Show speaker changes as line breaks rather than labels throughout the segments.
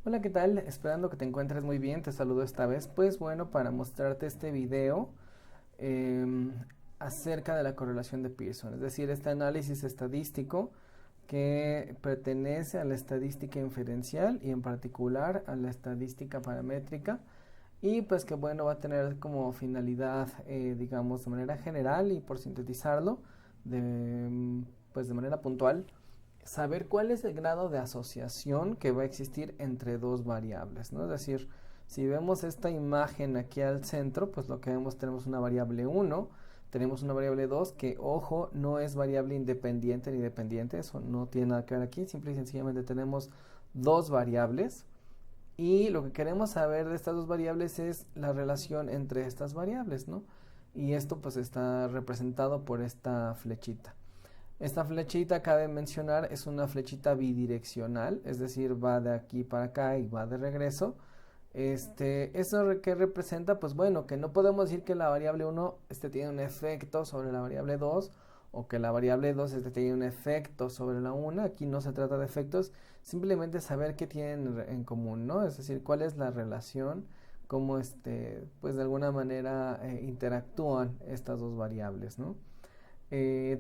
Hola, ¿qué tal? Esperando que te encuentres muy bien, te saludo esta vez. Pues bueno, para mostrarte este video em, acerca de la correlación de Pearson, es decir, este análisis estadístico que pertenece a la estadística inferencial y en particular a la estadística paramétrica y pues que bueno, va a tener como finalidad, digamos, de manera general y por sintetizarlo, pues de manera puntual saber cuál es el grado de asociación que va a existir entre dos variables, ¿no? Es decir, si vemos esta imagen aquí al centro, pues lo que vemos, tenemos una variable 1, tenemos una variable 2 que, ojo, no es variable independiente ni dependiente, eso no tiene nada que ver aquí, simple y sencillamente tenemos dos variables y lo que queremos saber de estas dos variables es la relación entre estas variables, ¿no? Y esto pues está representado por esta flechita. Esta flechita, cabe mencionar, es una flechita bidireccional, es decir, va de aquí para acá y va de regreso. ¿Eso qué representa? Pues bueno, que no podemos decir que la variable 1 tiene un efecto sobre la variable 2 o que la variable 2 tiene un efecto sobre la 1. Aquí no se trata de efectos, simplemente saber qué tienen en común, ¿no? Es decir, cuál es la relación, cómo pues de alguna manera interactúan estas dos variables, ¿no?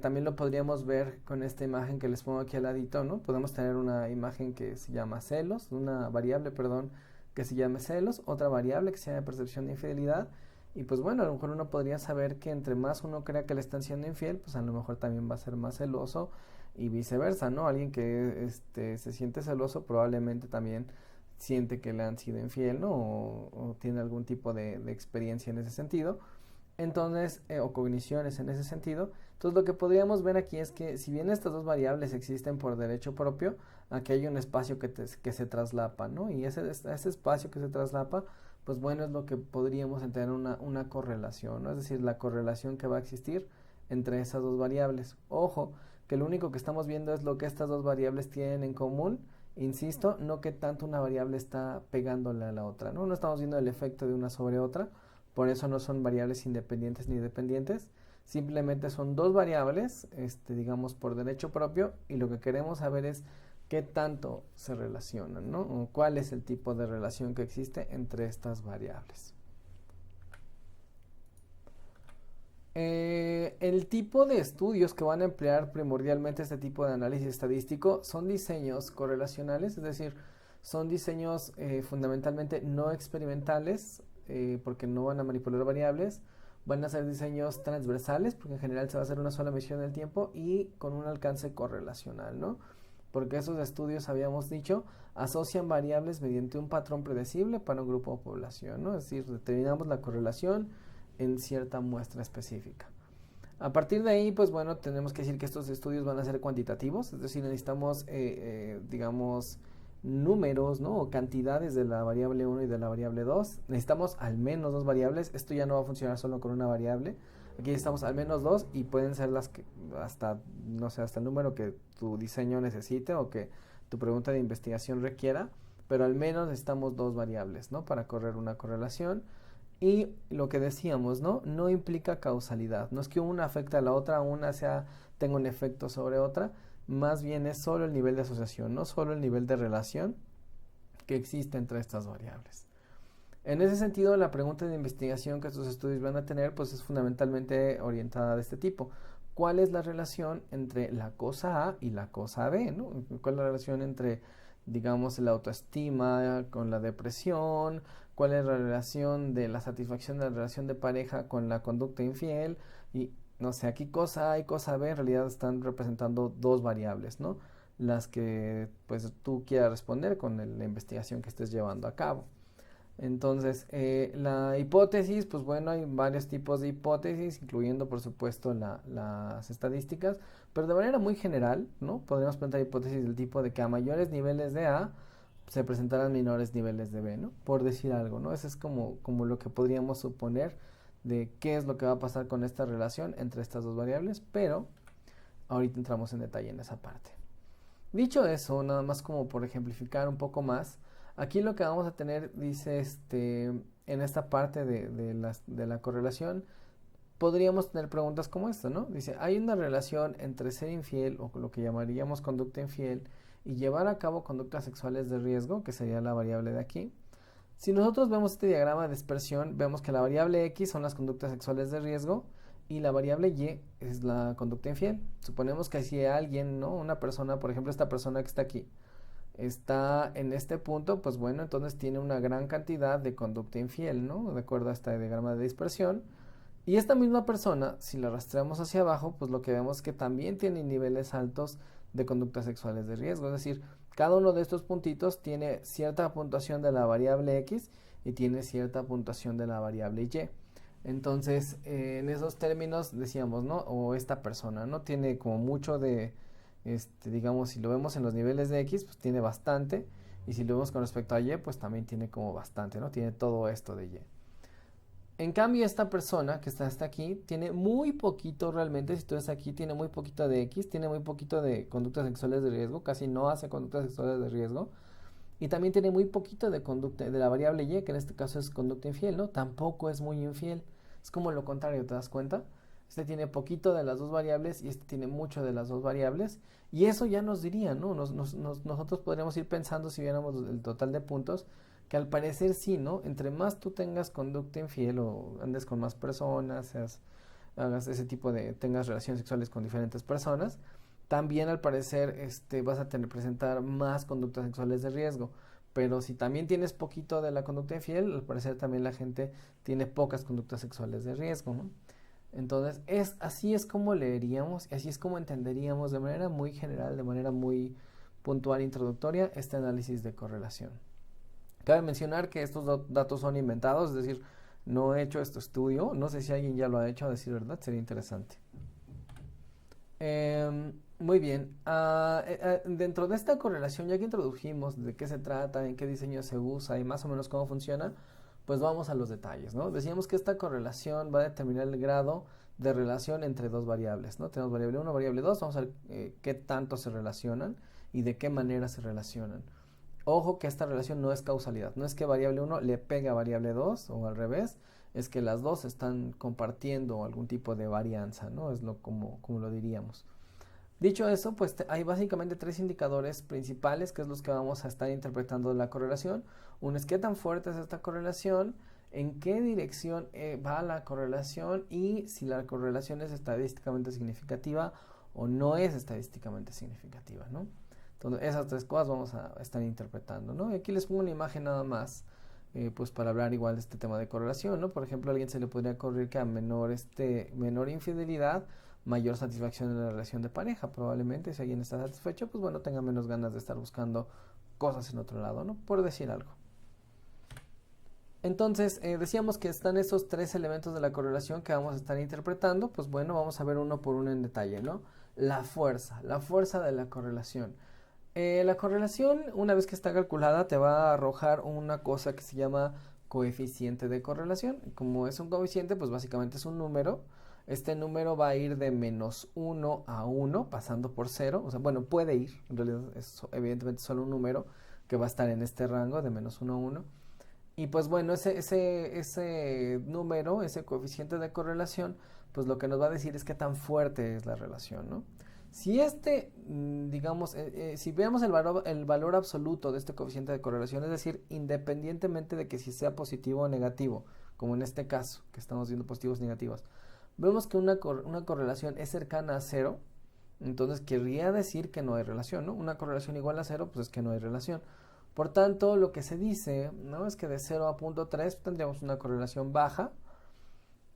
También lo podríamos ver con esta imagen que les pongo aquí al ladito, ¿no? Podemos tener una imagen que se llama celos, una variable, perdón, que se llame celos, otra variable que se llama percepción de infidelidad. Y pues bueno, a lo mejor uno podría saber que entre más uno crea que le están siendo infiel, pues a lo mejor también va a ser más celoso y viceversa, ¿no? Alguien que se siente celoso probablemente también siente que le han sido infiel, ¿no? O tiene algún tipo de experiencia en ese sentido. Entonces, o cogniciones en ese sentido. Entonces, lo que podríamos ver aquí es que si bien estas dos variables existen por derecho propio, aquí hay un espacio que se traslapa, ¿no? Y ese espacio que se traslapa, pues bueno, es lo que podríamos entender una correlación, ¿no? Es decir, la correlación que va a existir entre esas dos variables. Ojo, que lo único que estamos viendo es lo que estas dos variables tienen en común. Insisto, no que tanto una variable está pegándole a la otra, ¿no? No estamos viendo el efecto de una sobre otra, por eso no son variables independientes ni dependientes, simplemente son dos variables, digamos, por derecho propio, y lo que queremos saber es qué tanto se relacionan, ¿no? O cuál es el tipo de relación que existe entre estas variables. El tipo de estudios que van a emplear primordialmente este tipo de análisis estadístico son diseños correlacionales, es decir, son diseños fundamentalmente no experimentales, porque no van a manipular variables, van a ser diseños transversales, porque en general se va a hacer una sola medición del tiempo y con un alcance correlacional, ¿no? Porque esos estudios, habíamos dicho, asocian variables mediante un patrón predecible para un grupo de población, ¿no? Es decir, determinamos la correlación en cierta muestra específica. A partir de ahí, pues bueno, tenemos que decir que estos estudios van a ser cuantitativos, es decir, necesitamos, digamos, números, ¿no? O cantidades de la variable 1 y de la variable 2. Necesitamos al menos dos variables. Esto ya no va a funcionar solo con una variable. Aquí necesitamos al menos dos y pueden ser las que hasta, no sé, hasta el número que tu diseño necesite o que tu pregunta de investigación requiera, pero al menos necesitamos dos variables, ¿no? Para correr una correlación. Y lo que decíamos, ¿no? No implica causalidad. No es que una afecte a la otra, tenga un efecto sobre otra. Más bien es solo el nivel de asociación, no solo el nivel de relación que existe entre estas variables. En ese sentido, la pregunta de investigación que estos estudios van a tener, pues es fundamentalmente orientada de este tipo. ¿Cuál es la relación entre la cosa A y la cosa B, ¿no? ¿Cuál es la relación entre, digamos, la autoestima con la depresión? ¿Cuál es la relación de la satisfacción de la relación de pareja con la conducta infiel? Y no sé, aquí cosa A y cosa B en realidad están representando dos variables, ¿no? Las que pues tú quieras responder con la investigación que estés llevando a cabo. Entonces, la hipótesis, pues bueno, hay varios tipos de hipótesis, incluyendo por supuesto las estadísticas, pero de manera muy general, ¿no? Podríamos plantear hipótesis del tipo de que a mayores niveles de A se presentarán menores niveles de B, ¿no? Por decir algo, ¿no? Eso es como lo que podríamos suponer de qué es lo que va a pasar con esta relación entre estas dos variables, pero ahorita entramos en detalle en esa parte. Dicho eso, nada más como por ejemplificar un poco más, aquí lo que vamos a tener, dice, en esta parte de la correlación, podríamos tener preguntas como esta, ¿no? Dice, hay una relación entre ser infiel o lo que llamaríamos conducta infiel y llevar a cabo conductas sexuales de riesgo, que sería la variable de aquí. Si nosotros vemos este diagrama de dispersión, vemos que la variable X son las conductas sexuales de riesgo y la variable Y es la conducta infiel. Suponemos que si alguien, ¿no? Una persona, por ejemplo, esta persona que está aquí, está en este punto, pues bueno, entonces tiene una gran cantidad de conducta infiel, ¿no? De acuerdo a este diagrama de dispersión. Y esta misma persona, si la rastreamos hacia abajo, pues lo que vemos es que también tiene niveles altos de conductas sexuales de riesgo. Es decir, cada uno de estos puntitos tiene cierta puntuación de la variable X y tiene cierta puntuación de la variable Y. Entonces, en esos términos decíamos, ¿no? O esta persona, ¿no? Tiene como mucho de, digamos, si lo vemos en los niveles de X, pues tiene bastante. Y si lo vemos con respecto a Y, pues también tiene como bastante, ¿no? Tiene todo esto de Y. En cambio, esta persona que está hasta aquí tiene muy poquito realmente, si tú ves aquí, tiene muy poquito de X, tiene muy poquito de conductas sexuales de riesgo, casi no hace conductas sexuales de riesgo, y también tiene muy poquito de conducta, de la variable Y, que en este caso es conducta infiel, ¿no? Tampoco es muy infiel, es como lo contrario, ¿te das cuenta? Este tiene poquito de las dos variables y este tiene mucho de las dos variables, y eso ya nos diría, ¿no? Nosotros podríamos ir pensando, si viéramos el total de puntos, que al parecer sí, ¿no? Entre más tú tengas conducta infiel o andes con más personas, hagas ese tipo de, tengas relaciones sexuales con diferentes personas, también al parecer vas a presentar más conductas sexuales de riesgo. Pero si también tienes poquito de la conducta infiel, al parecer también la gente tiene pocas conductas sexuales de riesgo, ¿no? Entonces, así es como leeríamos y así es como entenderíamos de manera muy general, de manera muy puntual, introductoria, este análisis de correlación. Cabe mencionar que estos datos son inventados, es decir, no he hecho este estudio, no sé si alguien ya lo ha hecho, a decir verdad, sería interesante. Muy bien, dentro de esta correlación, ya que introdujimos de qué se trata, en qué diseño se usa y más o menos cómo funciona, pues vamos a los detalles, ¿no? Decíamos que esta correlación va a determinar el grado de relación entre dos variables, ¿no? Tenemos variable 1, variable 2, vamos a ver qué tanto se relacionan y de qué manera se relacionan. Ojo que esta relación no es causalidad, no es que variable 1 le pega a variable 2 o al revés, es que las dos están compartiendo algún tipo de varianza, ¿no? Es como lo diríamos. Dicho eso, pues hay básicamente tres indicadores principales, que es los que vamos a estar interpretando de la correlación. Uno es qué tan fuerte es esta correlación, en qué dirección va la correlación y si la correlación es estadísticamente significativa o no es estadísticamente significativa, ¿no? Entonces, esas tres cosas vamos a estar interpretando, ¿no? Y aquí les pongo una imagen nada más, pues para hablar igual de este tema de correlación, ¿no? Por ejemplo, a alguien se le podría ocurrir que a menor infidelidad, mayor satisfacción en la relación de pareja. Probablemente, si alguien está satisfecho, pues bueno, tenga menos ganas de estar buscando cosas en otro lado, ¿no? Por decir algo. Entonces, decíamos que están esos tres elementos de la correlación que vamos a estar interpretando. Pues bueno, vamos a ver uno por uno en detalle, ¿no? La fuerza de la correlación. La correlación, una vez que está calculada, te va a arrojar una cosa que se llama coeficiente de correlación. Como es un coeficiente, pues básicamente es un número. Este número va a ir de menos 1 a 1, pasando por 0. O sea, bueno, puede ir. En realidad es evidentemente solo un número que va a estar en este rango de menos 1 a 1. Y pues bueno, ese número, ese coeficiente de correlación, pues lo que nos va a decir es qué tan fuerte es la relación, ¿no? Si digamos, si veamos el valor absoluto de este coeficiente de correlación, es decir, independientemente de que si sea positivo o negativo, como en este caso, que estamos viendo positivos y negativos, vemos que una correlación es cercana a 0, entonces querría decir que no hay relación, ¿no? Una correlación igual a 0, pues es que no hay relación. Por tanto, lo que se dice, ¿no? Es que de 0 a 0.3 tendríamos una correlación baja.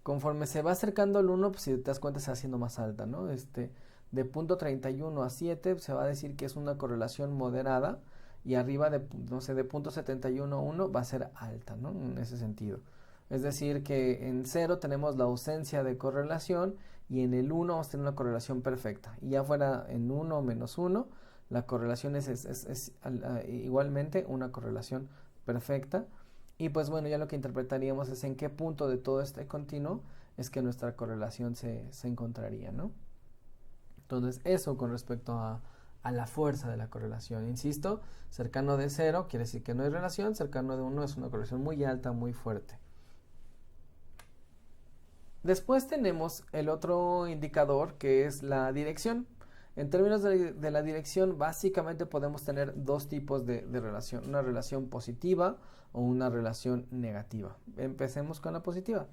Conforme se va acercando al 1, pues si te das cuenta se va haciendo más alta, ¿no? De 0.31 a 7 se va a decir que es una correlación moderada y arriba de, no sé, de 0.71 a 1 va a ser alta, ¿no? En ese sentido. Es decir, que en 0 tenemos la ausencia de correlación y en el 1 vamos a tener una correlación perfecta. Y ya fuera en 1 o menos 1, la correlación es igualmente una correlación perfecta. Y pues bueno, ya lo que interpretaríamos es en qué punto de todo este continuo es que nuestra correlación se encontraría, ¿no? Entonces, eso con respecto a la fuerza de la correlación. Insisto, cercano de 0 quiere decir que no hay relación, cercano de 1 es una correlación muy alta, muy fuerte. Después tenemos el otro indicador que es la dirección. En términos de la dirección, básicamente podemos tener dos tipos de relación, una relación positiva o una relación negativa. Empecemos con la positiva.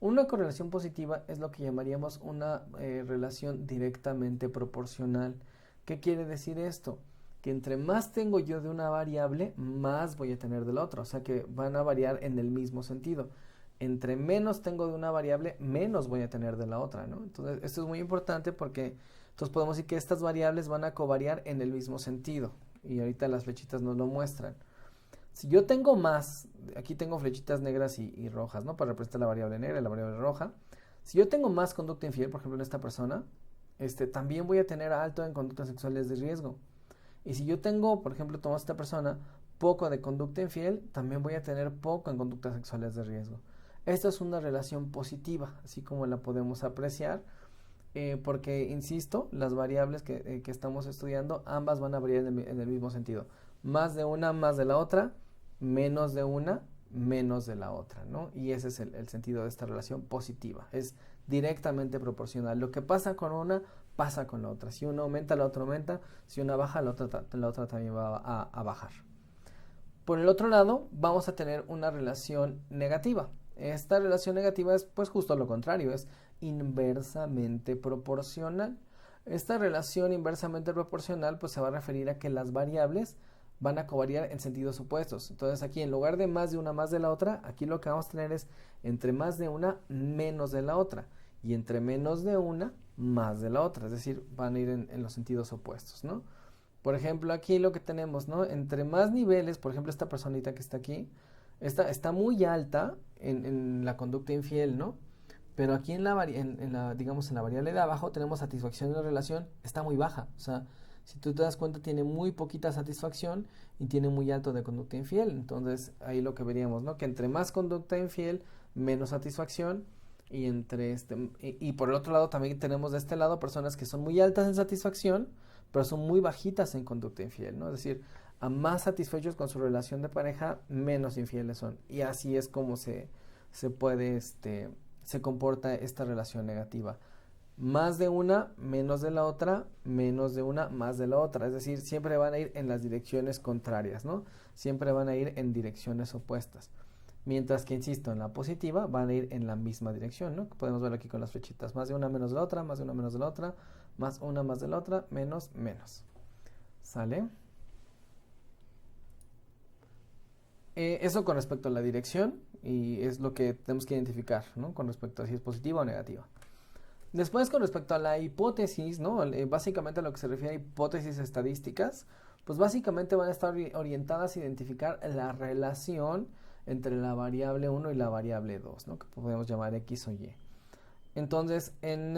Una correlación positiva es lo que llamaríamos una relación directamente proporcional. ¿Qué quiere decir esto? Que entre más tengo yo de una variable, más voy a tener de la otra, o sea que van a variar en el mismo sentido. Entre menos tengo de una variable, menos voy a tener de la otra, ¿no? Entonces, esto es muy importante porque entonces podemos decir que estas variables van a covariar en el mismo sentido. Y ahorita las flechitas nos lo muestran. Si yo tengo más, aquí tengo flechitas negras y rojas, ¿no? Para representar la variable negra y la variable roja. Si yo tengo más conducta infiel, por ejemplo en esta persona, también voy a tener alto en conductas sexuales de riesgo. Y si yo tengo, por ejemplo, tomamos esta persona, poco de conducta infiel, también voy a tener poco en conductas sexuales de riesgo. Esto es una relación positiva, así como la podemos apreciar, porque, insisto, las variables que estamos estudiando, ambas van a variar en el mismo sentido. Más de una, más de la otra, menos de una, menos de la otra, ¿no? Y ese es el sentido de esta relación positiva. Es directamente proporcional. Lo que pasa con una, pasa con la otra. Si una aumenta, la otra aumenta. Si una baja, la otra también va a bajar. Por el otro lado, vamos a tener una relación negativa. Esta relación negativa es pues justo lo contrario, es inversamente proporcional. Esta relación inversamente proporcional pues se va a referir a que las variables van a covariar en sentidos opuestos. Entonces aquí en lugar de más de una más de la otra, aquí lo que vamos a tener es entre más de una menos de la otra y entre menos de una más de la otra, es decir, van a ir en los sentidos opuestos, ¿no? Por ejemplo, aquí lo que tenemos, ¿no? Entre más niveles, por ejemplo, esta personita que está aquí, está muy alta en la conducta infiel, ¿no? Pero aquí digamos, en la variable de abajo tenemos satisfacción en la relación, está muy baja. O sea, si tú te das cuenta, tiene muy poquita satisfacción y tiene muy alto de conducta infiel. Entonces, ahí lo que veríamos, ¿no? Que entre más conducta infiel, menos satisfacción. Y por el otro lado también tenemos de este lado personas que son muy altas en satisfacción, pero son muy bajitas en conducta infiel, ¿no? Es decir, a más satisfechos con su relación de pareja, menos infieles son. Y así es como se comporta esta relación negativa. Más de una, menos de la otra, menos de una, más de la otra. Es decir, siempre van a ir en las direcciones contrarias, ¿no? Siempre van a ir en direcciones opuestas. Mientras que, insisto, en la positiva van a ir en la misma dirección, ¿no? Podemos ver aquí con las flechitas. Más de una, menos de la otra, más de una, menos de la otra, más una, más de la otra, menos, menos. ¿Sale? Eso con respecto a la dirección y es lo que tenemos que identificar, ¿no? Con respecto a si es positiva o negativa. Después, con respecto a la hipótesis, ¿no? Básicamente a lo que se refiere a hipótesis estadísticas, pues básicamente van a estar orientadas a identificar la relación entre la variable 1 y la variable 2, ¿no? Que podemos llamar X o Y. Entonces, en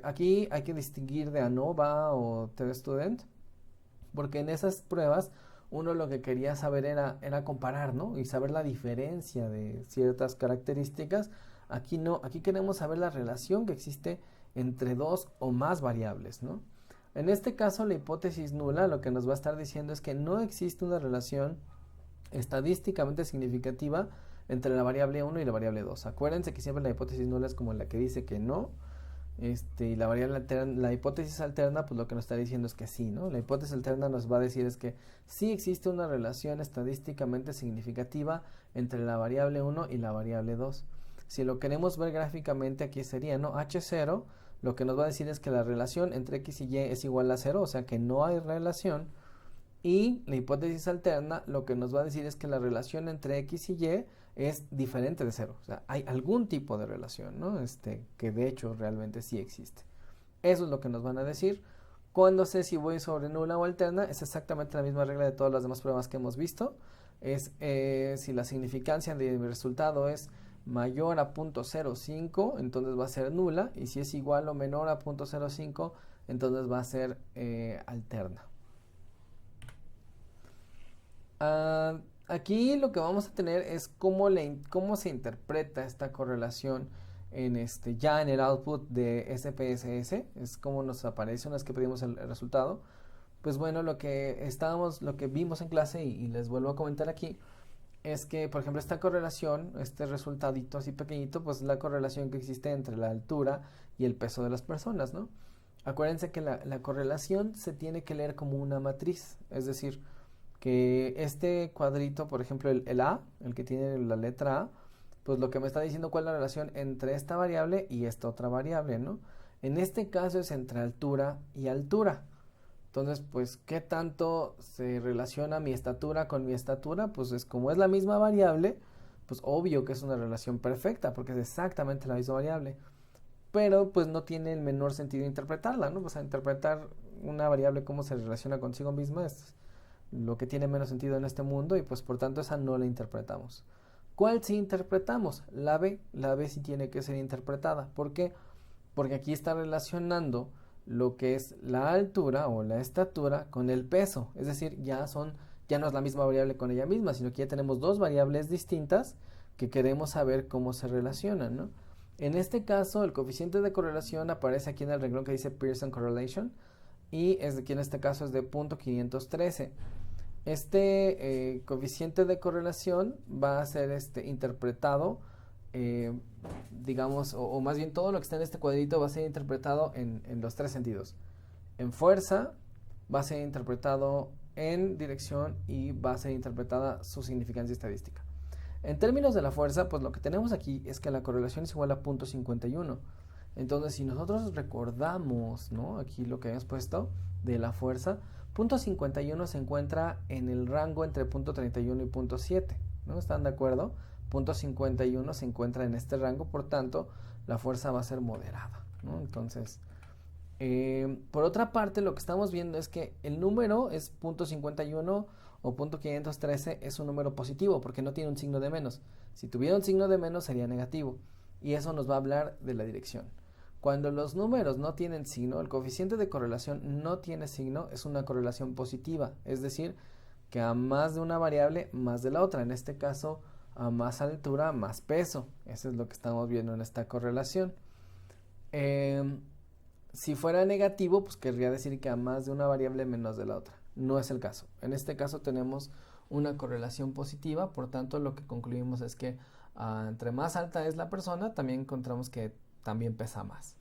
aquí hay que distinguir de ANOVA o TestStudent, porque en esas pruebas uno lo que quería saber era comparar, ¿no? Y saber la diferencia de ciertas características. Aquí no, aquí queremos saber la relación que existe entre dos o más variables, ¿no? En este caso, la hipótesis nula lo que nos va a estar diciendo es que no existe una relación estadísticamente significativa entre la variable 1 y la variable 2. Acuérdense que siempre la hipótesis nula es como la que dice que no. Y la variable alterna, la hipótesis alterna, pues lo que nos está diciendo es que sí, ¿no? La hipótesis alterna nos va a decir es que sí existe una relación estadísticamente significativa entre la variable 1 y la variable 2. Si lo queremos ver gráficamente, aquí sería, ¿no? H0, lo que nos va a decir es que la relación entre X y Y es igual a 0, o sea que no hay relación. Y la hipótesis alterna lo que nos va a decir es que la relación entre X y Y es diferente de 0. O sea, hay algún tipo de relación, ¿no? Que de hecho realmente sí existe. Eso es lo que nos van a decir. Cuando sé si voy sobre nula o alterna, es exactamente la misma regla de todas las demás pruebas que hemos visto. Es si la significancia de mi resultado es mayor a 0.05, entonces va a ser nula. Y si es igual o menor a 0.05, entonces va a ser alterna. Aquí lo que vamos a tener es cómo se interpreta esta correlación ya en el output de SPSS, es como nos aparece una vez que pedimos el resultado. Pues bueno, lo que vimos en clase y les vuelvo a comentar aquí es que, por ejemplo, esta correlación, este resultadito así pequeñito, pues es la correlación que existe entre la altura y el peso de las personas, ¿no? Acuérdense que la correlación se tiene que leer como una matriz, es decir, que este cuadrito, por ejemplo, el A, el que tiene la letra A, pues lo que me está diciendo cuál es la relación entre esta variable y esta otra variable, ¿no? En este caso es entre altura y altura. Entonces, pues, ¿qué tanto se relaciona mi estatura con mi estatura? Pues es como es la misma variable, pues obvio que es una relación perfecta, porque es exactamente la misma variable. Pero pues no tiene el menor sentido interpretarla, ¿no? O sea, interpretar una variable cómo se relaciona consigo misma es lo que tiene menos sentido en este mundo y pues por tanto esa no la interpretamos. ¿Cuál sí interpretamos? La B sí tiene que ser interpretada. ¿Por qué? Porque aquí está relacionando lo que es la altura o la estatura con el peso, es decir, ya no es la misma variable con ella misma, sino que ya tenemos dos variables distintas que queremos saber cómo se relacionan, ¿no? En este caso, el coeficiente de correlación aparece aquí en el renglón que dice Pearson Correlation y aquí en este caso es de 0.513. Este coeficiente de correlación va a ser interpretado, digamos, o más bien todo lo que está en este cuadrito va a ser interpretado en los tres sentidos. En fuerza va a ser interpretado en dirección y va a ser interpretada su significancia estadística. En términos de la fuerza, pues lo que tenemos aquí es que la correlación es igual a 0.51. Entonces, si nosotros recordamos, ¿no? Aquí lo que habíamos puesto de la fuerza, 0.51 se encuentra en el rango entre 0.31 y 0.7, ¿no? ¿Están de acuerdo? 0.51 se encuentra en este rango, por tanto, la fuerza va a ser moderada, ¿no? Entonces, por otra parte, lo que estamos viendo es que el número es 0.51 o 0.513 es un número positivo porque no tiene un signo de menos. Si tuviera un signo de menos sería negativo y eso nos va a hablar de la dirección. Cuando los números no tienen signo, el coeficiente de correlación no tiene signo, es una correlación positiva, es decir, que a más de una variable, más de la otra. En este caso, a más altura, más peso. Eso es lo que estamos viendo en esta correlación. Si fuera negativo, pues querría decir que a más de una variable, menos de la otra. No es el caso. En este caso tenemos una correlación positiva, por tanto lo que concluimos es que entre más alta es la persona, también encontramos que también pesa más.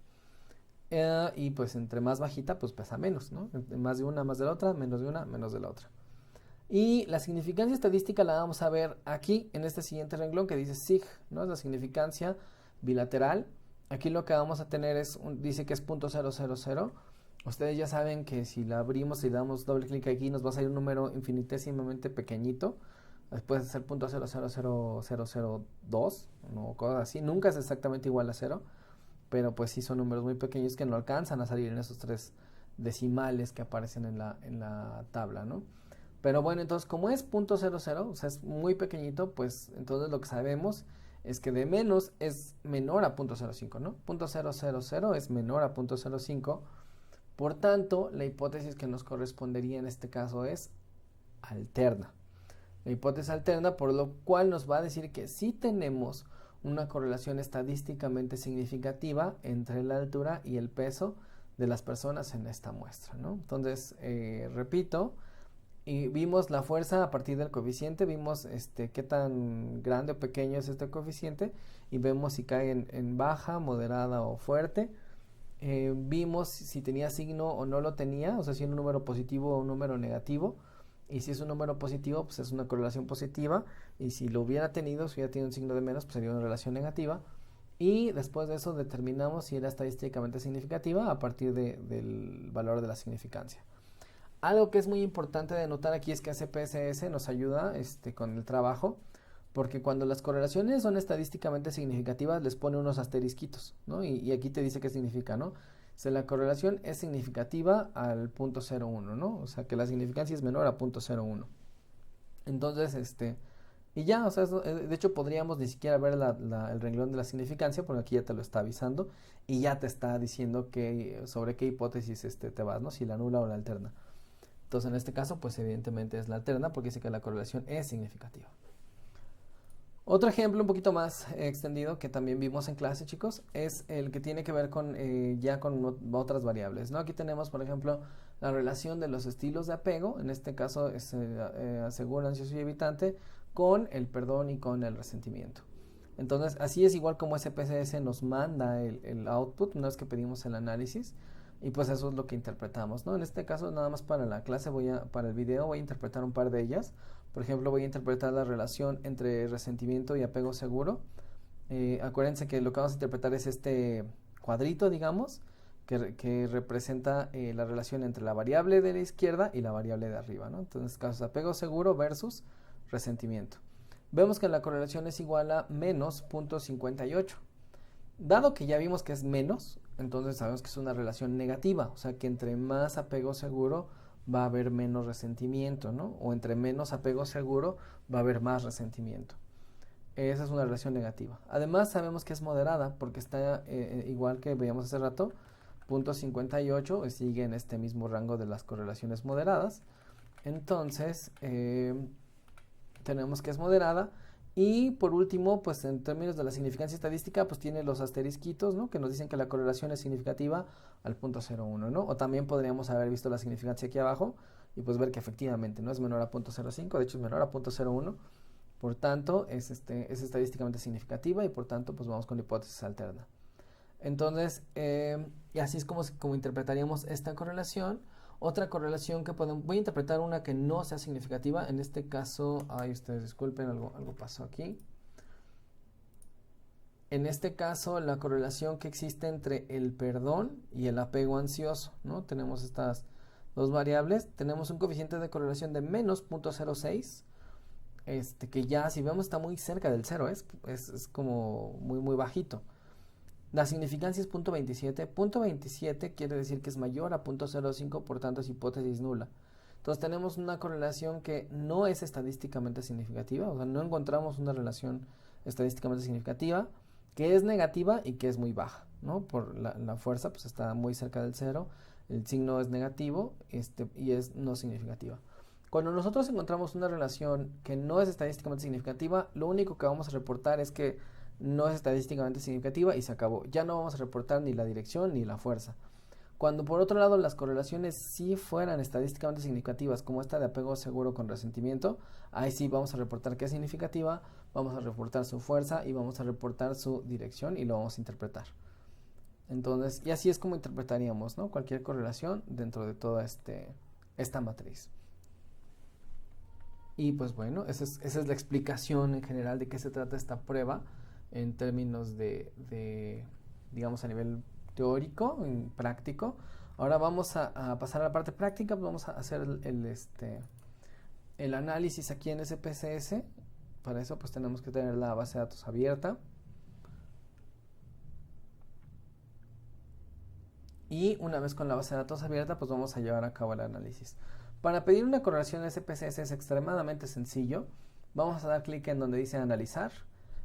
Y pues entre más bajita, pues pesa menos, ¿no? Más de una, más de la otra, menos de una, menos de la otra. Y la significancia estadística la vamos a ver aquí en este siguiente renglón que dice SIG, ¿no? Es la significancia bilateral. Aquí lo que vamos a tener es, dice que es 0.000. Ustedes ya saben que si la abrimos y damos doble clic aquí nos va a salir un número infinitesimamente pequeñito. Después de ser 0.00002, ¿no? Cosas así. Nunca es exactamente igual a 0, pero pues sí son números muy pequeños que no alcanzan a salir en esos tres decimales que aparecen en la tabla, ¿no? Pero bueno, entonces como es 0.00, o sea, es muy pequeñito, pues entonces lo que sabemos es que de menos es menor a 0.05, ¿no? 0.000 es menor a 0.05. Por tanto, la hipótesis que nos correspondería en este caso es alterna. La hipótesis alterna, por lo cual nos va a decir que sí tenemos una correlación estadísticamente significativa entre la altura y el peso de las personas en esta muestra, ¿no? Entonces, repito, y vimos la fuerza a partir del coeficiente, vimos qué tan grande o pequeño es este coeficiente y vemos si cae en baja, moderada o fuerte. Vimos si tenía signo o no lo tenía, o sea, si era un número positivo o un número negativo. Y si es un número positivo, pues es una correlación positiva. Y si lo hubiera tenido, si hubiera tenido un signo de menos, pues sería una relación negativa. Y después de eso determinamos si era estadísticamente significativa a partir del valor de la significancia. Algo que es muy importante de notar aquí es que SPSS nos ayuda con el trabajo, porque cuando las correlaciones son estadísticamente significativas les pone unos asterisquitos, ¿no? Y aquí te dice qué significa, ¿no? Si la correlación es significativa al 0.01, ¿no? O sea, que la significancia es menor a 0.01. Entonces, y ya, o sea, de hecho podríamos ni siquiera ver el renglón de la significancia, porque aquí ya te lo está avisando y ya te está diciendo sobre qué hipótesis te vas, ¿no? Si la nula o la alterna. Entonces, en este caso, pues evidentemente es la alterna, porque dice que la correlación es significativa. Otro ejemplo un poquito más extendido que también vimos en clase, chicos, es el que tiene que ver con otras variables, ¿no? Aquí tenemos, por ejemplo, la relación de los estilos de apego, en este caso es asegura, ansioso y evitante, con el perdón y con el resentimiento. Entonces, así es igual como SPSS nos manda el output, una vez que pedimos el análisis, y pues eso es lo que interpretamos, ¿no? En este caso, nada más para la clase, para el video voy a interpretar un par de ellas. Por ejemplo, voy a interpretar la relación entre resentimiento y apego seguro. Acuérdense que lo que vamos a interpretar es este cuadrito, digamos, que representa la relación entre la variable de la izquierda y la variable de arriba, ¿no? Entonces, casos apego seguro versus resentimiento. Vemos que la correlación es igual a menos 0.58. Dado que ya vimos que es menos, entonces sabemos que es una relación negativa, o sea que entre más apego seguro va a haber menos resentimiento, ¿no? O entre menos apego seguro va a haber más resentimiento. Esa es una relación negativa. Además sabemos que es moderada porque está igual que veíamos hace rato, 0.58 sigue en este mismo rango de las correlaciones moderadas. Entonces tenemos que es moderada. Y por último, pues en términos de la significancia estadística, pues tiene los asterisquitos, ¿no? Que nos dicen que la correlación es significativa al 0.01, ¿no? O también podríamos haber visto la significancia aquí abajo y pues ver que efectivamente no es menor a 0.05, de hecho es menor a 0.01. Por tanto, es estadísticamente significativa y por tanto, pues vamos con la hipótesis alterna. Entonces, y así es como interpretaríamos esta correlación. Otra correlación que voy a interpretar una que no sea significativa. En este caso, ustedes disculpen, algo pasó aquí. En este caso, la correlación que existe entre el perdón y el apego ansioso, ¿no? Tenemos estas dos variables. Tenemos un coeficiente de correlación de menos 0.06. Que ya, si vemos, está muy cerca del 0. Es como muy bajito. La significancia es 0.27. 0.27 quiere decir que es mayor a 0.05, por tanto es hipótesis nula. Entonces tenemos una correlación que no es estadísticamente significativa, o sea, no encontramos una relación estadísticamente significativa, que es negativa y que es muy baja, ¿no? Por la fuerza, pues está muy cerca del 0, el signo es negativo y es no significativa. Cuando nosotros encontramos una relación que no es estadísticamente significativa, lo único que vamos a reportar es que no es estadísticamente significativa y se acabó. Ya no vamos a reportar ni la dirección ni la fuerza. Cuando por otro lado las correlaciones sí fueran estadísticamente significativas, como esta de apego seguro con resentimiento, ahí sí vamos a reportar que es significativa, vamos a reportar su fuerza y vamos a reportar su dirección y lo vamos a interpretar. Entonces, y así es como interpretaríamos, ¿no? Cualquier correlación dentro de toda esta matriz. Y pues bueno, esa es la explicación en general de qué se trata esta prueba en términos de digamos, a nivel teórico, en práctico. Ahora vamos a pasar a la parte práctica, pues vamos a hacer el análisis aquí en SPSS. Para eso pues tenemos que tener la base de datos abierta. Y una vez con la base de datos abierta, pues vamos a llevar a cabo el análisis. Para pedir una correlación SPSS es extremadamente sencillo. Vamos a dar clic en donde dice analizar.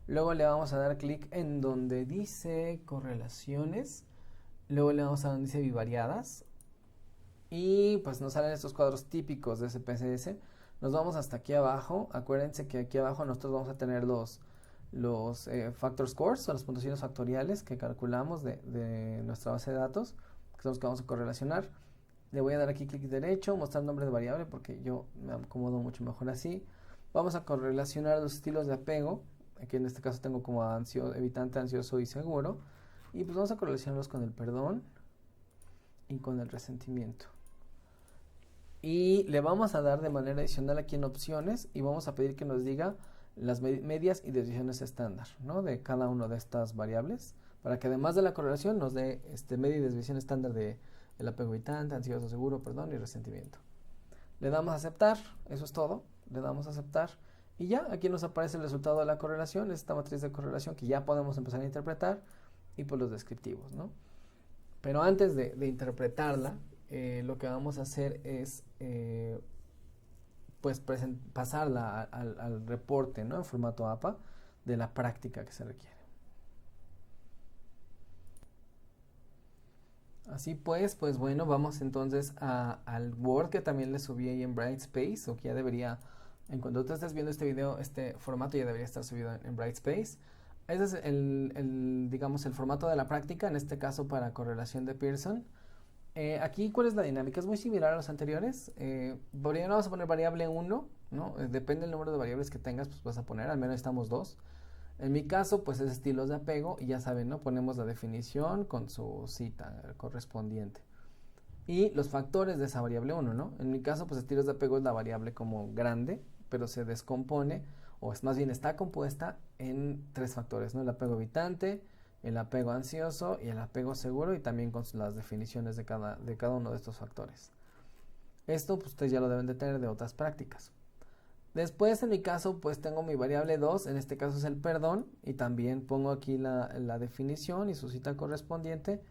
Luego le vamos a dar clic en donde dice correlaciones. Luego le vamos a dar donde dice bivariadas. Y pues nos salen estos cuadros típicos de SPSS. Nos vamos hasta aquí abajo. Acuérdense que aquí abajo nosotros vamos a tener los factor scores, o las puntuaciones factoriales que calculamos de nuestra base de datos, que son los que vamos a correlacionar. Le voy a dar aquí clic derecho, mostrar nombre de variable, porque yo me acomodo mucho mejor así. Vamos a correlacionar los estilos de apego. Aquí en este caso tengo como evitante, ansioso y seguro. Y pues vamos a correlacionarlos con el perdón y con el resentimiento. Y le vamos a dar de manera adicional aquí en opciones y vamos a pedir que nos diga las medias y desviaciones estándar, ¿no? De cada una de estas variables, para que además de la correlación nos dé media y desviación estándar de el apego evitante, ansioso, seguro, perdón y resentimiento. Le damos a aceptar, eso es todo, le damos a aceptar y ya aquí nos aparece el resultado de la correlación, esta matriz de correlación que ya podemos empezar a interpretar y pues los descriptivos, ¿no? Pero antes de interpretarla, lo que vamos a hacer es pues pasarla al reporte, ¿no? En formato APA de la práctica que se requiere. Así pues bueno, vamos entonces al Word que también le subí ahí en Brightspace, o que ya debería, en cuanto tú estés viendo este video, este formato ya debería estar subido en Brightspace. Ese es digamos, el formato de la práctica, en este caso para correlación de Pearson. Aquí, ¿cuál es la dinámica? Es muy similar a los anteriores. Primero vamos a poner variable 1, ¿no? Depende del número de variables que tengas, pues vas a poner, al menos necesitamos 2. En mi caso, pues es estilos de apego y ya saben, ¿no? Ponemos la definición con su cita correspondiente. y los factores de esa variable 1, ¿no? En mi caso, pues estilos de apego es la variable como grande, pero se descompone, o es más bien está compuesta en 3 factores, ¿no? El apego evitante, el apego ansioso y el apego seguro, y también con las definiciones de cada uno de estos factores. Esto pues ustedes ya lo deben de tener de otras prácticas. Después, en mi caso, pues tengo mi variable 2, en este caso es el perdón, y también pongo aquí la definición y su cita correspondiente.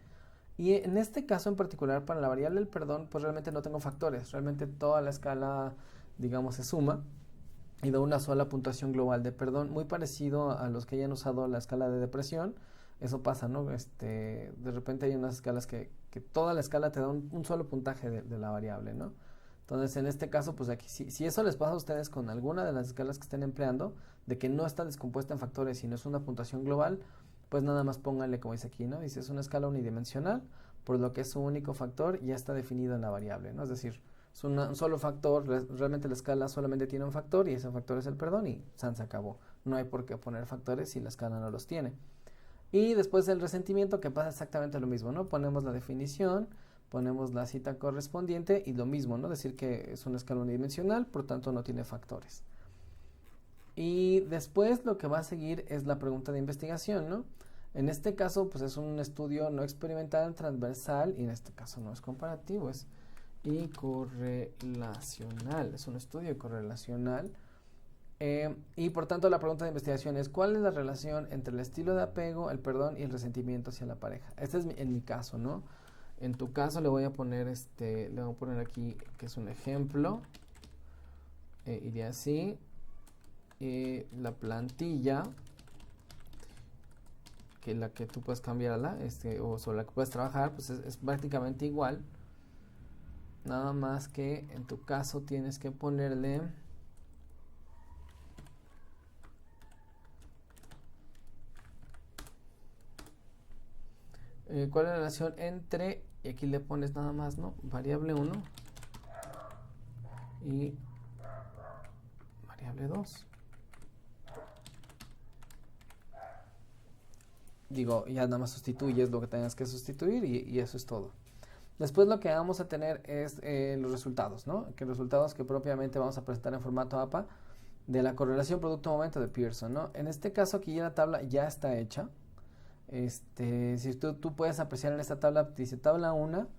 Y en este caso en particular, para la variable del perdón, pues realmente no tengo factores, realmente toda la escala, digamos, se suma y da una sola puntuación global de perdón, muy parecido a los que hayan usado la escala de depresión. Eso pasa, ¿no? De repente hay unas escalas que toda la escala te da un solo puntaje de la variable, ¿no? Entonces, en este caso, pues aquí, si eso les pasa a ustedes con alguna de las escalas que estén empleando, de que no está descompuesta en factores, sino es una puntuación global, pues nada más pónganle como dice aquí, ¿no? Dice, es una escala unidimensional, por lo que es su único factor ya está definido en la variable, ¿no? Es decir, es un solo factor, realmente la escala solamente tiene un factor y ese factor es el perdón y se acabó. No hay por qué poner factores si la escala no los tiene. Y después del resentimiento, que pasa exactamente lo mismo, ¿no? Ponemos la definición, ponemos la cita correspondiente y lo mismo, ¿no? Decir que es una escala unidimensional, por tanto no tiene factores. Y después lo que va a seguir es la pregunta de investigación, ¿no? En este caso, pues es un estudio no experimental, transversal, y en este caso no es comparativo, es y correlacional, es un estudio correlacional. Y por tanto la pregunta de investigación es, ¿cuál es la relación entre el estilo de apego, el perdón y el resentimiento hacia la pareja? Este es en mi caso, ¿no? En tu caso le voy a poner le voy a poner aquí que es un ejemplo. Iría así. La plantilla, que la que tú puedes cambiarla, o sobre la que puedes trabajar, pues es prácticamente igual. Nada más que en tu caso tienes que ponerle ¿cuál es la relación entre, y aquí le pones nada más, ¿no? Variable 1 y variable 2. Digo, ya nada más sustituyes lo que tengas que sustituir y eso es todo. Después lo que vamos a tener es los resultados, ¿no? Que resultados que propiamente vamos a presentar en formato APA de la correlación producto-momento de Pearson, ¿no? En este caso aquí ya la tabla ya está hecha. Si tú puedes apreciar en esta tabla, dice tabla 1,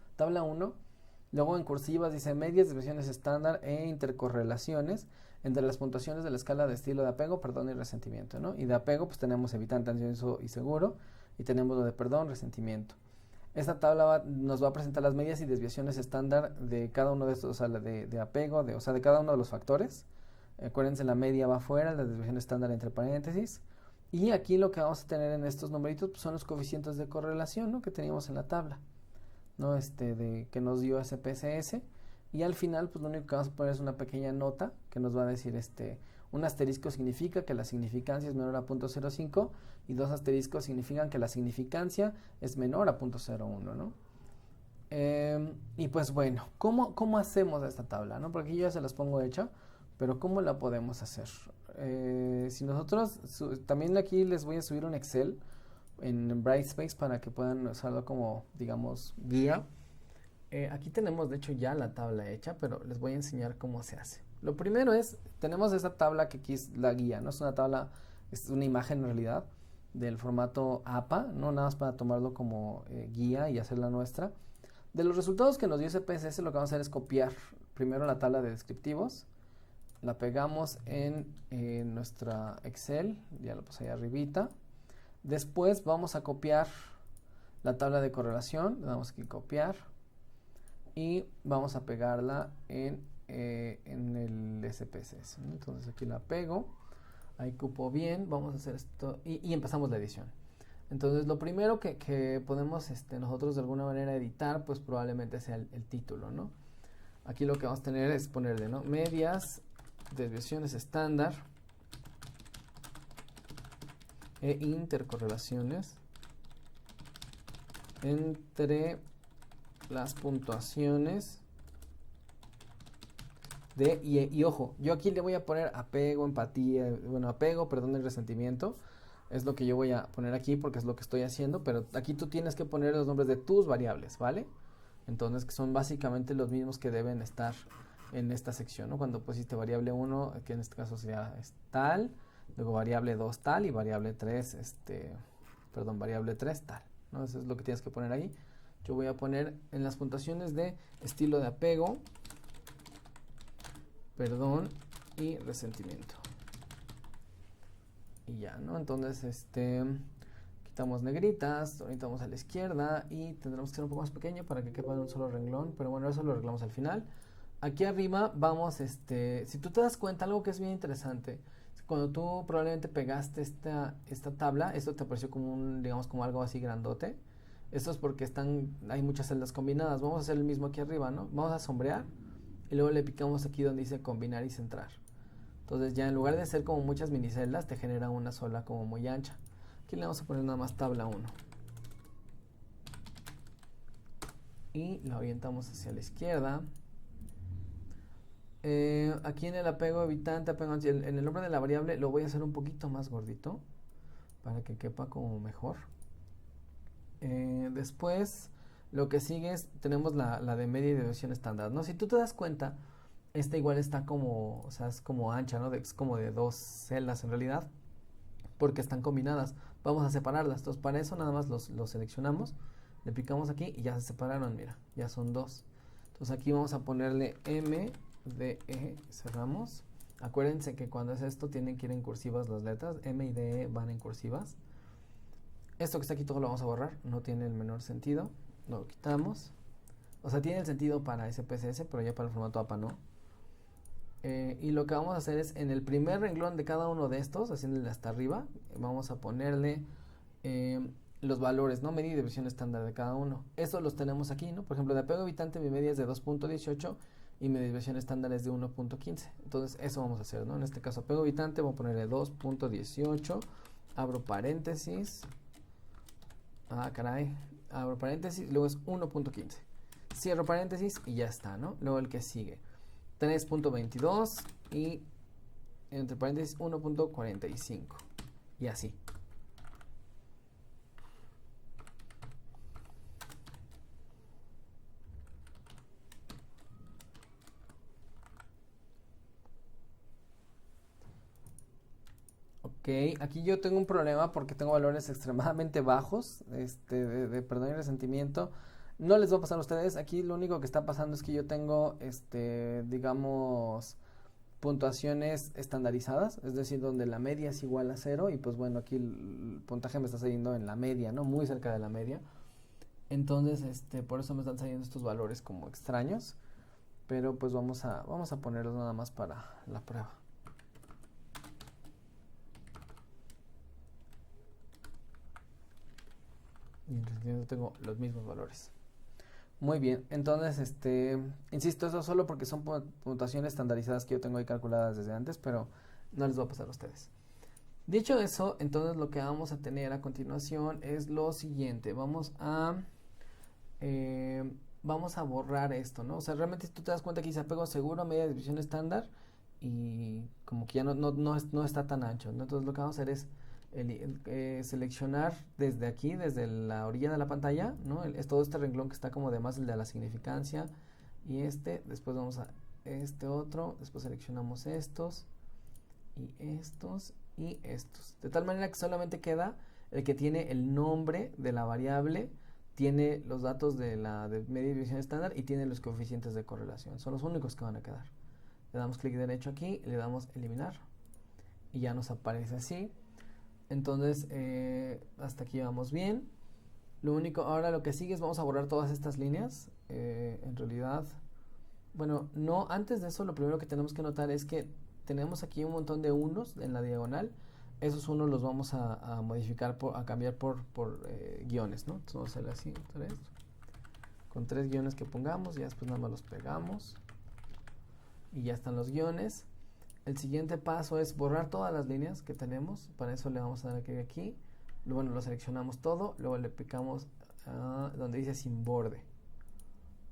luego en cursivas dice medias, desviaciones estándar e intercorrelaciones entre las puntuaciones de la escala de estilo de apego, perdón y resentimiento, ¿no? Y de apego pues tenemos evitante, ansioso y seguro, y tenemos lo de perdón, resentimiento. Esta tabla nos va a presentar las medias y desviaciones estándar de cada uno de estos, o sea, de apego, de cada uno de los factores. Acuérdense, la media va afuera, la desviación estándar entre paréntesis. Y aquí lo que vamos a tener en estos numeritos pues, son los coeficientes de correlación, ¿no? Que teníamos en la tabla, ¿no? Que nos dio SPSS. Y al final, pues lo único que vamos a poner es una pequeña nota que nos va a decir, un asterisco significa que la significancia es menor a 0.05 y 2 asteriscos significan que la significancia es menor a 0.01, ¿no? Y pues bueno, ¿cómo hacemos esta tabla, ¿no? Porque yo ya se las pongo hecha, pero ¿cómo la podemos hacer? Si nosotros, también aquí les voy a subir un Excel en Brightspace para que puedan usarlo como, digamos, guía. Aquí tenemos de hecho ya la tabla hecha, pero les voy a enseñar cómo se hace. Lo primero es, tenemos esta tabla que aquí es la guía, no es una tabla, es una imagen en realidad del formato APA, no nada más para tomarlo como guía y hacerla nuestra. De los resultados que nos dio SPSS, lo que vamos a hacer es copiar primero la tabla de descriptivos, la pegamos en nuestra Excel, ya lo puse ahí arribita. Después vamos a copiar la tabla de correlación, le damos aquí copiar y vamos a pegarla en el SPSS, ¿no? Entonces aquí la pego, ahí cupo bien, vamos a hacer esto y empezamos la edición. Entonces lo primero que podemos nosotros de alguna manera editar, pues probablemente sea el título, ¿no? Aquí lo que vamos a tener es ponerle, ¿no? Medias, desviaciones estándar e intercorrelaciones entre las puntuaciones y ojo, yo aquí le voy a poner apego, empatía, bueno, apego, perdón, el resentimiento, es lo que yo voy a poner aquí porque es lo que estoy haciendo, pero aquí tú tienes que poner los nombres de tus variables, ¿vale? Entonces, que son básicamente los mismos que deben estar en esta sección, ¿no? Cuando pusiste variable 1, que en este caso sería tal, luego variable 2 tal y variable 3, variable 3 tal, ¿no? Eso es lo que tienes que poner ahí. Yo voy a poner en las puntuaciones de estilo de apego, perdón y resentimiento. Y ya, ¿no? Entonces, quitamos negritas, ahorita vamos a la izquierda y tendremos que ser un poco más pequeño para que quepa en un solo renglón, pero bueno, eso lo arreglamos al final. Aquí arriba vamos, si tú te das cuenta, algo que es bien interesante, cuando tú probablemente pegaste esta tabla, esto te apareció como digamos, como algo así grandote. Esto es porque hay muchas celdas combinadas. Vamos a hacer el mismo aquí arriba, ¿no? Vamos a sombrear y luego le picamos aquí donde dice combinar y centrar. Entonces ya en lugar de ser como muchas miniceldas, te genera una sola como muy ancha. Aquí le vamos a poner nada más tabla 1. Y la orientamos hacia la izquierda. Aquí en el apego evitante, en el nombre de la variable lo voy a hacer un poquito más gordito para que quepa como mejor. Después lo que sigue tenemos la de media y de desviación estándar, ¿no? Si tú te das cuenta, esta igual está como, o sea, es como ancha, ¿no? Es como de 2 celdas en realidad, porque están combinadas. Vamos a separarlas. Entonces para eso nada más los seleccionamos, le picamos aquí y ya se separaron, mira, ya son 2. Entonces aquí vamos a ponerle M, D, E, cerramos. Acuérdense que cuando es esto tienen que ir en cursivas las letras, M y D, E van en cursivas. Esto que está aquí todo lo vamos a borrar, no tiene el menor sentido, lo quitamos. O sea, tiene el sentido para SPSS, pero ya para el formato APA no. Y lo que vamos a hacer es, en el primer renglón de cada uno de estos, haciéndole hasta arriba, vamos a ponerle los valores, ¿no? Media y desviación estándar de cada uno. Estos los tenemos aquí, ¿no? Por ejemplo, de apego evitante mi media es de 2.18 y mi desviación estándar es de 1.15. Entonces, eso vamos a hacer, ¿no? En este caso, apego evitante, voy a ponerle 2.18, abro paréntesis. Abro paréntesis, luego es 1.15. Cierro paréntesis y ya está, ¿no? Luego el que sigue, 3.22 y entre paréntesis 1.45 y así. Ok, aquí yo tengo un problema porque tengo valores extremadamente bajos de perdón y resentimiento. No les va a pasar a ustedes. Aquí lo único que está pasando es que yo tengo, digamos, puntuaciones estandarizadas, es decir, donde la media es igual a 0 y pues bueno, aquí el puntaje me está saliendo en la media, ¿no? Muy cerca de la media. Entonces, por eso me están saliendo estos valores como extraños, pero pues vamos a ponerlos nada más para la prueba. Y en resentimiento tengo los mismos valores. Muy bien, entonces, insisto, eso solo porque son puntuaciones estandarizadas que yo tengo ahí calculadas desde antes, pero no les va a pasar a ustedes. Dicho eso, entonces lo que vamos a tener a continuación es lo siguiente. Vamos a borrar esto, ¿no? O sea, realmente si tú te das cuenta que dice apego seguro, media desviación estándar y como que ya no está tan ancho, ¿no? Entonces lo que vamos a hacer es seleccionar desde aquí, desde la orilla de la pantalla, ¿no? Es todo este renglón que está como además el de la significancia y después vamos a este otro, después seleccionamos estos y estos y estos, de tal manera que solamente queda el que tiene el nombre de la variable, tiene los datos de la media desviación estándar y tiene los coeficientes de correlación, son los únicos que van a quedar. Le damos clic derecho aquí, le damos eliminar y ya nos aparece así. Entonces, hasta aquí vamos bien. Ahora lo que sigue es vamos a borrar todas estas líneas. En realidad, bueno, no, antes de eso lo primero que tenemos que notar es que tenemos aquí un montón de unos en la diagonal. Esos unos los vamos a modificar, a cambiar por guiones, ¿no? Entonces vamos a hacer así, 3. Con 3 guiones que pongamos, ya después nada más los pegamos. Y ya están los guiones. El siguiente paso es borrar todas las líneas que tenemos. Para eso le vamos a dar aquí. Bueno, lo seleccionamos todo. Luego le picamos donde dice sin borde.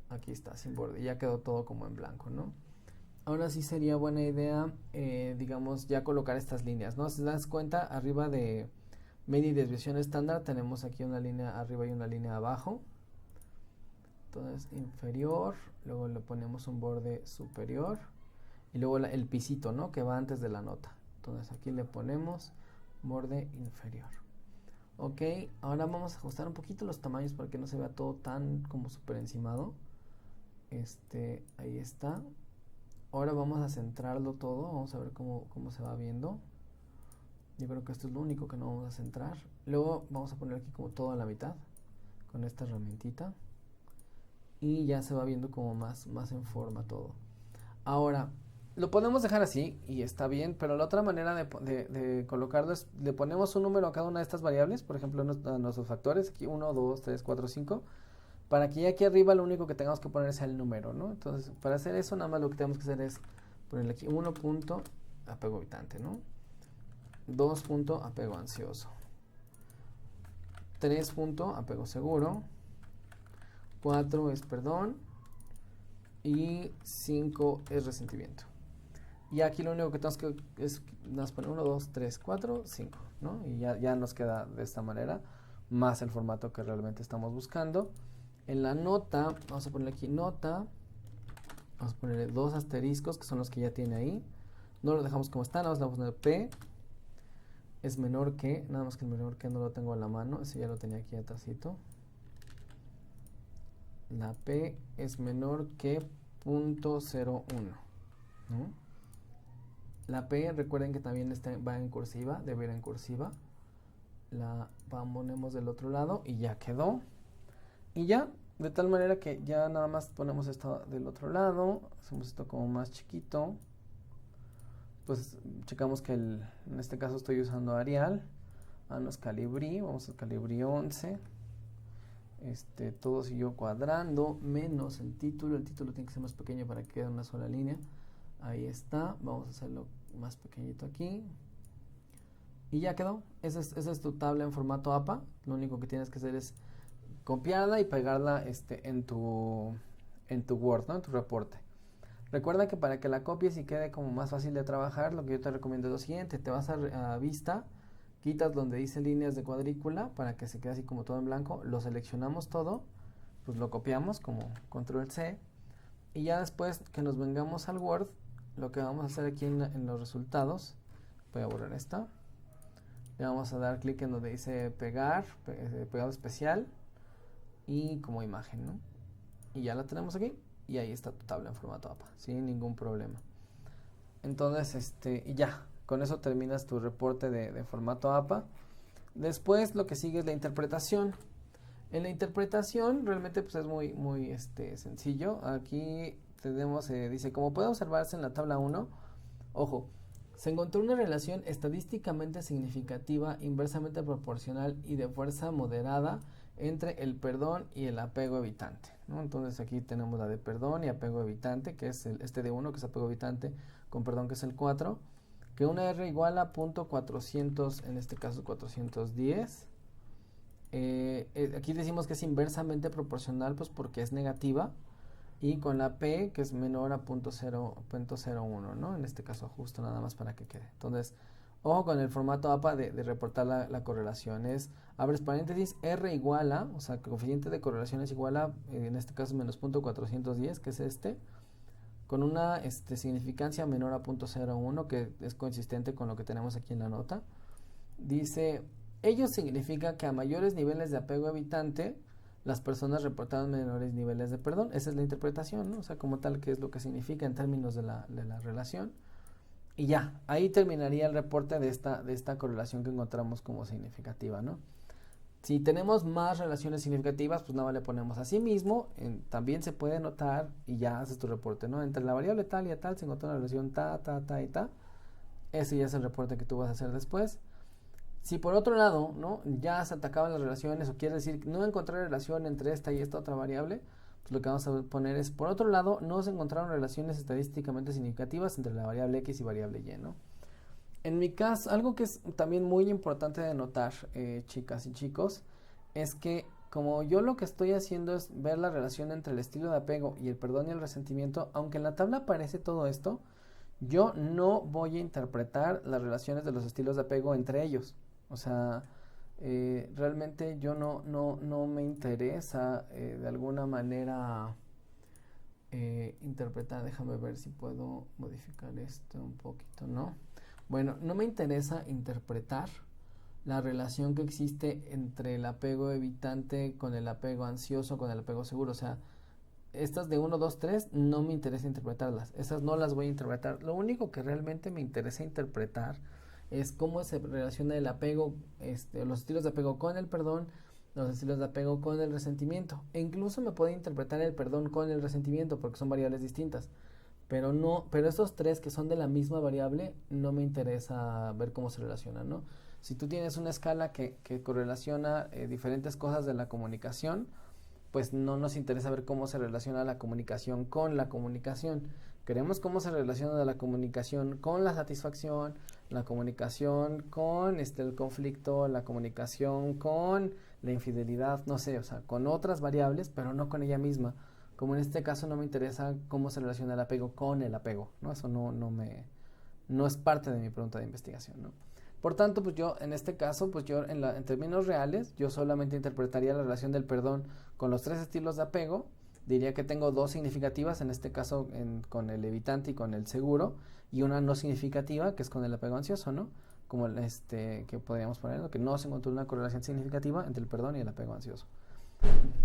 Aquí está, sin borde. Ya quedó todo como en blanco, ¿no? Ahora sí sería buena idea, digamos, ya colocar estas líneas, ¿no? Si te das cuenta, arriba de media y desviación estándar tenemos aquí una línea arriba y una línea abajo. Entonces inferior, luego le ponemos un borde superior y luego el pisito, ¿no? Que va antes de la nota. Entonces aquí le ponemos borde inferior. Ok, ahora vamos a ajustar un poquito los tamaños para que no se vea todo tan como súper encimado. Ahí está. Ahora vamos a centrarlo todo, vamos a ver cómo se va viendo. Yo creo que esto es lo único que no vamos a centrar. Luego vamos a poner aquí como todo a la mitad con esta herramientita. Y ya se va viendo como más en forma todo. Ahora, lo podemos dejar así y está bien, pero la otra manera de colocarlo es, le ponemos un número a cada una de estas variables, por ejemplo a nuestros factores, aquí 1, 2, 3, 4, 5, para que ya aquí arriba lo único que tengamos que poner sea el número, ¿no? Entonces, para hacer eso, nada más lo que tenemos que hacer es ponerle aquí 1 punto apego evitante, ¿no? 2 punto apego ansioso. 3 punto apego seguro. 4 es perdón. Y 5 es resentimiento. Y aquí lo único que tenemos que es nos poner 1, 2, 3, 4, 5, ¿no? Y ya nos queda de esta manera, más el formato que realmente estamos buscando. En la nota, vamos a ponerle aquí nota, vamos a ponerle 2 asteriscos, que son los que ya tiene ahí. No lo dejamos como está, nada más le vamos a poner P, es menor que, nada más que el menor que no lo tengo a la mano, ese ya lo tenía aquí atrásito. La P es menor que 0.01, ¿no? La P, recuerden que también va en cursiva, debe ir en cursiva. La ponemos del otro lado y ya quedó. Y ya, de tal manera que ya nada más ponemos esto del otro lado, hacemos esto como más chiquito. Pues checamos que en este caso estoy usando Arial. No es Calibri, vamos a Calibri 11. Todo siguió cuadrando, menos el título tiene que ser más pequeño para que quede una sola línea. Ahí está, vamos a hacerlo más pequeñito aquí. Y ya quedó, esa es tu tabla en formato APA. Lo único que tienes que hacer es copiarla y pegarla en tu Word, ¿no? En tu reporte. Recuerda que para que la copies y quede como más fácil de trabajar, lo que yo te recomiendo es lo siguiente: te vas a vista, quitas donde dice líneas de cuadrícula para que se quede así como todo en blanco, lo seleccionamos todo, pues lo copiamos como control C, y ya después que nos vengamos al Word, lo que vamos a hacer aquí en los resultados, voy a borrar esta, le vamos a dar clic en donde dice pegar, pegado especial y como imagen, ¿no? Y ya la tenemos aquí y ahí está tu tabla en formato APA sin ningún problema. Entonces y ya con eso terminas tu reporte de formato APA. Después lo que sigue es la interpretación. En la interpretación realmente pues es muy sencillo. Aquí tenemos, dice, como puede observarse en la tabla 1, ojo, se encontró una relación estadísticamente significativa, inversamente proporcional y de fuerza moderada entre el perdón y el apego evitante, ¿no? Entonces aquí tenemos la de perdón y apego evitante, que es de 1, que es apego evitante, con perdón, que es el 4, que una R igual a .400, en este caso 410. Aquí decimos que es inversamente proporcional, pues porque es negativa, y con la P, que es menor a .01, ¿no? En este caso ajusto nada más para que quede. Entonces, ojo con el formato APA de reportar la correlación. Es, abres paréntesis, R igual a, o sea, el coeficiente de correlación es igual a, en este caso menos .410, que es con una significancia menor a .01, que es consistente con lo que tenemos aquí en la nota. Dice, ello significa que a mayores niveles de apego evitante, las personas reportaron menores niveles de perdón. Esa es la interpretación, ¿no? O sea, como tal, qué es lo que significa en términos de la relación. Y ya, ahí terminaría el reporte de esta correlación que encontramos como significativa, ¿no? Si tenemos más relaciones significativas, pues nada más le ponemos así mismo, también se puede notar y ya haces tu reporte, ¿no? Entre la variable tal y tal se encontró una relación ta y ta. Ese ya es el reporte que tú vas a hacer después. Si por otro lado, ¿no?, ya se atacaban las relaciones, o quiere decir no encontrar relación entre esta y esta otra variable, pues lo que vamos a poner es, por otro lado, no se encontraron relaciones estadísticamente significativas entre la variable X y variable Y, ¿no? En mi caso, algo que es también muy importante de notar, chicas y chicos, es que como yo lo que estoy haciendo es ver la relación entre el estilo de apego y el perdón y el resentimiento, aunque en la tabla aparece todo esto, yo no voy a interpretar las relaciones de los estilos de apego entre ellos. O sea, Realmente yo no me interesa de alguna manera interpretar. Déjame ver si puedo modificar esto un poquito, ¿no? Bueno, no me interesa interpretar la relación que existe entre el apego evitante con el apego ansioso, con el apego seguro. O sea, estas de 1, 2, 3 no me interesa interpretarlas. Esas no las voy a interpretar. Lo único que realmente me interesa interpretar es cómo se relaciona el apego, los estilos de apego con el perdón, los estilos de apego con el resentimiento. E incluso me puede interpretar el perdón con el resentimiento porque son variables distintas. Pero estos tres que son de la misma variable, no me interesa ver cómo se relacionan, ¿no? Si tú tienes una escala que correlaciona diferentes cosas de la comunicación, pues no nos interesa ver cómo se relaciona la comunicación con la comunicación. Queremos cómo se relaciona la comunicación con la satisfacción, la comunicación con el conflicto, la comunicación con la infidelidad, no sé, o sea, con otras variables, pero no con ella misma. Como en este caso no me interesa cómo se relaciona el apego con el apego, ¿no? Eso no es parte de mi pregunta de investigación, ¿no? Por tanto, pues yo en este caso, pues yo en términos reales, yo solamente interpretaría la relación del perdón con los 3 estilos de apego. Diría que tengo 2 significativas, en este caso con el evitante y con el seguro, y una no significativa, que es con el apego ansioso, ¿no? Como que podríamos poner, que no se encontró una correlación significativa entre el perdón y el apego ansioso.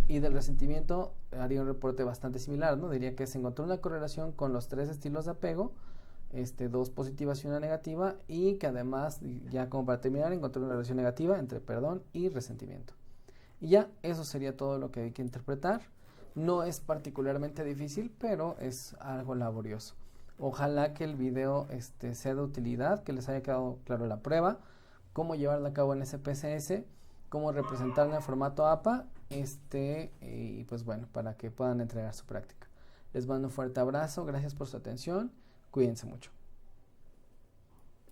Y del resentimiento haría un reporte bastante similar, ¿no? Diría que se encontró una correlación con los 3 estilos de apego, 2 positivas y una negativa, y que además, ya como para terminar, encontré una relación negativa entre perdón y resentimiento. Y ya, eso sería todo lo que hay que interpretar. No es particularmente difícil, pero es algo laborioso. Ojalá que el video sea de utilidad, que les haya quedado claro la prueba, cómo llevarla a cabo en SPSS, cómo representarla en formato APA, y pues bueno, para que puedan entregar su práctica. Les mando un fuerte abrazo, gracias por su atención, cuídense mucho.